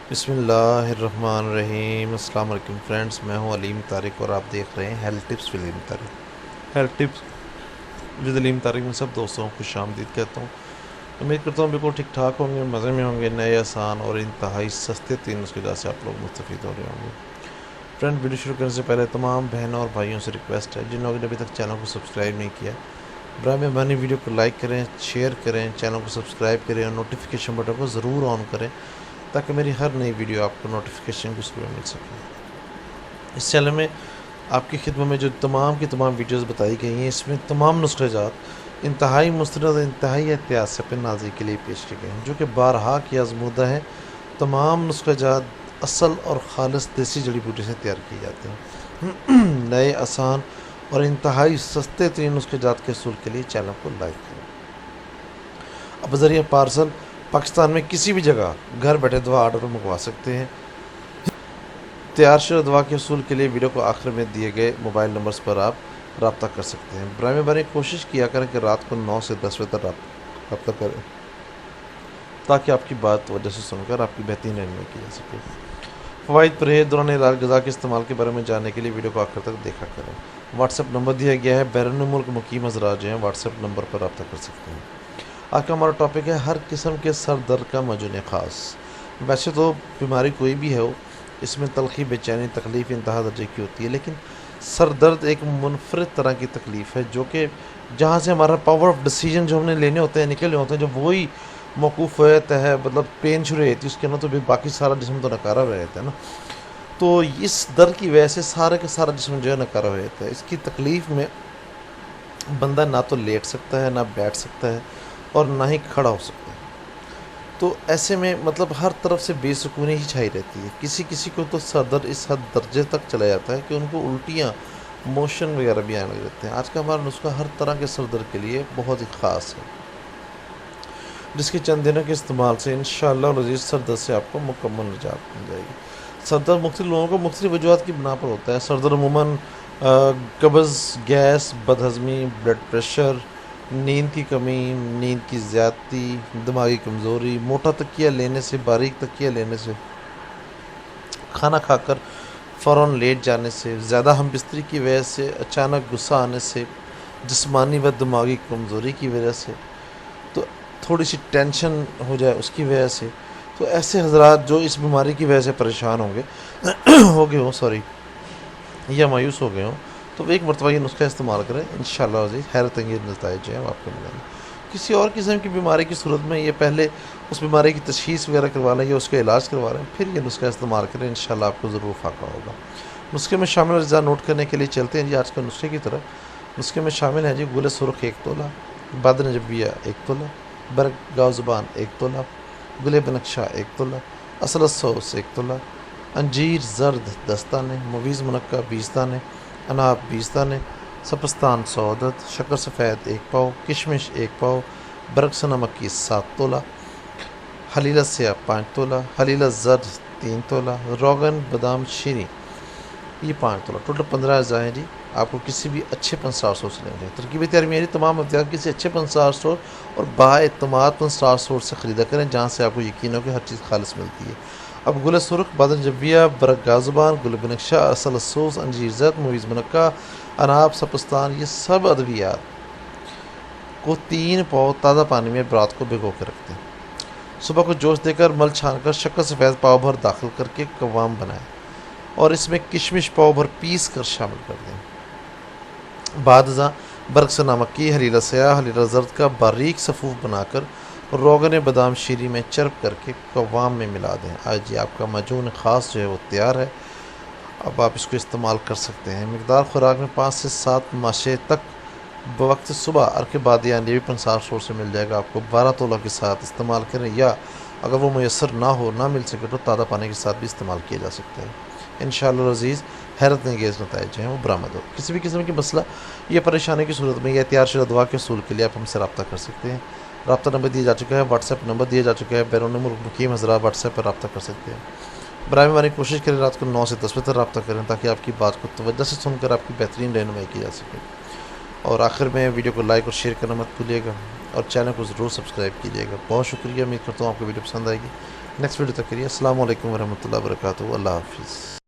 بسم اللہ الرحمن الرحیم۔ السلام علیکم فرینڈز، میں ہوں علیم طارق اور آپ دیکھ رہے ہیں health tips with Aleem Tariq. Health tips with Aleem Tariq میں سب دوستوں کو خوش آمدید کہتا ہوں۔ امید کرتا ہوں بالکل ٹھیک ٹھاک ہوں گے، مزے میں ہوں گے، نئے آسان اور انتہائی سستے تین نسخے سے آپ لوگ مستفید ہو رہے ہوں گے۔ فرینڈ، ویڈیو شروع کرنے سے پہلے تمام بہنوں اور بھائیوں سے ریکویسٹ ہے جن لوگوں نے ابھی تک چینل کو سبسکرائب نہیں کیا، برائے مہربانی ویڈیو کو لائک کریں، شیئر کریں، چینل کو سبسکرائب کریں اور نوٹیفیکیشن بٹن کو ضرور آن کریں تاکہ میری ہر نئی ویڈیو آپ کو نوٹیفیکیشن کے ذریعے مل سکے۔ اس چینل میں آپ کی خدمت میں جو تمام ویڈیوز بتائی گئی ہیں، اس میں تمام نسخے جات انتہائی مستند اور انتہائی احتیاط سے اپنے ناظرین کے لیے پیش کیے گئے ہیں، جو کہ بارہا کی آزمودہ ہیں۔ تمام نسخے جات اصل اور خالص دیسی جڑی بوٹی سے تیار کیے جاتے ہیں۔ نئے آسان اور انتہائی سستے ترین نسخے جات کے حصول کے لیے چینل کو لائک کریں۔ اب ذریعہ پارسل پاکستان میں کسی بھی جگہ گھر بیٹھے دوا آرڈر منگوا سکتے ہیں۔ تیار شدہ دوا کے حصول کے لیے ویڈیو کو آخر میں دیے گئے موبائل نمبرز پر آپ رابطہ کر سکتے ہیں۔ برائے مہربانی کوشش کیا کریں کہ رات کو 9 سے 10 بجے تک رابطہ کریں تاکہ آپ کی بات وجہ سے سن کر آپ کی بہترین رہنمائی کی جا سکے۔ فوائد، پرہیز، دوران علاج غذا کے استعمال کے بارے میں جاننے کے لیے ویڈیو کو آخر تک دیکھا کریں۔ واٹس ایپ نمبر دیا گیا ہے، بیرون ملک مقیم حضرات جو ہیں واٹس ایپ نمبر پر رابطہ کر سکتے ہیں۔ آج کا ہمارا ٹاپک ہے ہر قسم کے سر درد کا معجون خاص۔ ویسے تو بیماری کوئی بھی ہو، اس میں تلخی، بے چینی، تکلیف انتہا درجے کی ہوتی ہے، لیکن سر درد ایک منفرد طرح کی تکلیف ہے جو کہ جہاں سے ہمارا پاور آف ڈیسیجن جو ہم نے لینے ہوتے ہیں نکلے ہوتے ہیں، جب وہی موقوف ہو جاتا ہے، مطلب پین شروع ہوتی ہے اس کے اندر، تو باقی سارا جسم تو ناکارہ رہ جاتا ہے نا۔ تو اس درد کی وجہ سے سارے کا سارا جسم جو ہے ناکارہ ہو جاتا ہے۔ اس کی تکلیف میں بندہ نہ تو لیٹ سکتا ہے، نہ بیٹھ سکتا ہے اور نہ ہی کھڑا ہو سکتا ہے۔ تو ایسے میں مطلب ہر طرف سے بے سکونی ہی چھائی رہتی ہے۔ کسی کو تو سر درد اس حد درجے تک چلا جاتا ہے کہ ان کو الٹیاں، موشن وغیرہ بھی آنے لگ جاتے ہیں۔ آج کا ہمارا نسخہ ہر طرح کے سر درد کے لیے بہت ہی خاص ہے، جس کے چند دنوں کے استعمال سے انشاءاللہ العزیز سر درد سے آپ کو مکمل نجات مل جائے گی۔ سر درد مختلف لوگوں کو مختلف وجوہات کی بنا پر ہوتا ہے۔ سر درد عموماً قبض، گیس، بد ہضمی، بلڈ پریشر، نیند کی کمی، نیند کی زیادتی، دماغی کمزوری، موٹا تکیہ لینے سے، باریک تکیہ لینے سے، کھانا کھا کر فوراً لیٹ جانے سے، زیادہ ہم بستری کی وجہ سے، اچانک غصہ آنے سے، جسمانی و دماغی کمزوری کی وجہ سے، تو تھوڑی سی ٹینشن ہو جائے اس کی وجہ سے، تو ایسے حضرات جو اس بیماری کی وجہ سے پریشان یا مایوس ہو گئے ہوں، تو ایک مرتبہ یہ نسخہ استعمال کریں، انشاءاللہ عزیز حیرت انگیز نتائج جو ہیں آپ کو ملیں گے۔ کسی اور قسم کی بیماری کی صورت میں یہ پہلے اس بیماری کی تشخیص وغیرہ کروا لیں یا اس کا علاج کروا لیں، پھر یہ نسخہ استعمال کریں، انشاءاللہ آپ کو ضرور فائدہ ہوگا۔ نسخے میں شامل اجزاء نوٹ کرنے کے لیے چلتے ہیں جی آج کے نسخے کی طرف۔ نسخے میں شامل ہیں جی گل سرخ 1 تولہ، باد نجبیہ 1 تولہ، برگ گاؤ زبان 1 تولہ، گل بنقشہ 1 تولہ، اصل سوس 1 تولہ، انجیر زرد 10 دانے، مویز منقع 20 دانے، اناب 20 دانے، سپستان 100 عدد، شکر سفید 1 پاؤ، کشمش 1 پاؤ، برگ نمکی 7 تولہ، حلیلہ سیاہ 5 تولہ، حلیلہ زرد 3 تولہ، روغن بادام شیریں یہ 5 تولہ، ٹوٹل 15 اجزاء ہیں جی۔ آپ کو کسی بھی اچھے پنسار سٹور سے لیں گے۔ ترکیب تیار معیاری تمام اختیار کسی اچھے پنسار سٹور اور بااعتماد پنسار سٹور سے خریدا کریں، جہاں سے آپ کو یقین ہو کہ ہر چیز خالص ملتی ہے۔ اب گل سرخ، بادن جبیہ، برگ گازبان، گل بنقشہ، اصل سوس، انجیر زرد، مویز منقع، اناب، سپستان، یہ سب ادویات کو 3 پاؤ تازہ پانی میں رات کو بھگو کے رکھ دیں۔ صبح کو جوش دے کر مل چھان کر شکر سفید پاؤ بھر داخل کر کے قوام بنائیں اور اس میں کشمش پاؤ بھر پیس کر شامل کر دیں۔ بعد ازاں برگ نمکی، حلیلہ سیاہ، حلیلہ زرد کا باریک صفوف بنا کر روغن بادام شیریں میں چرب کر کے قوام میں ملا دیں۔ آج جی آپ کا معجون خاص جو ہے وہ تیار ہے، اب آپ اس کو استعمال کر سکتے ہیں۔ مقدار خوراک میں 5 سے 7 ماشے تک بوقت صبح کے بعد یہ بھی پنسار سٹور سے مل جائے گا آپ کو۔ 12 تولہ کے ساتھ استعمال کریں، یا اگر وہ میسر نہ مل سکے تو تازہ پانی کے ساتھ بھی استعمال کیا جا سکتا ہے۔ انشاءاللہ عزیز حیرت انگیز نتائج جو ہیں وہ برآمد ہو۔ کسی بھی قسم کی مسئلہ یا پریشانی کی صورت میں یا تیار شدہ دوا کے حصول کے لیے آپ ہم سے رابطہ کر سکتے ہیں۔ رابطہ نمبر دیا جا چکا ہے، واٹس ایپ نمبر دیا جا چکا ہے، بیرون ملک مقیم حضرات واٹس ایپ پر رابطہ کر سکتے ہیں۔ برائے مہربانی کوشش کریں رات کو 9 سے 10 بجے تک رابطہ کریں تاکہ آپ کی بات کو توجہ سے سن کر آپ کی بہترین رہنمائی کی جا سکے۔ اور آخر میں ویڈیو کو لائک اور شیئر کرنا مت بھولیے گا اور چینل کو ضرور سبسکرائب کیجیے گا۔ بہت شکریہ، امید کرتا ہوں آپ کو ویڈیو پسند آئے گی۔ نیکسٹ ویڈیو تک کے لیے السلام علیکم ورحمۃ اللہ وبرکاتہ. اللہ حافظ.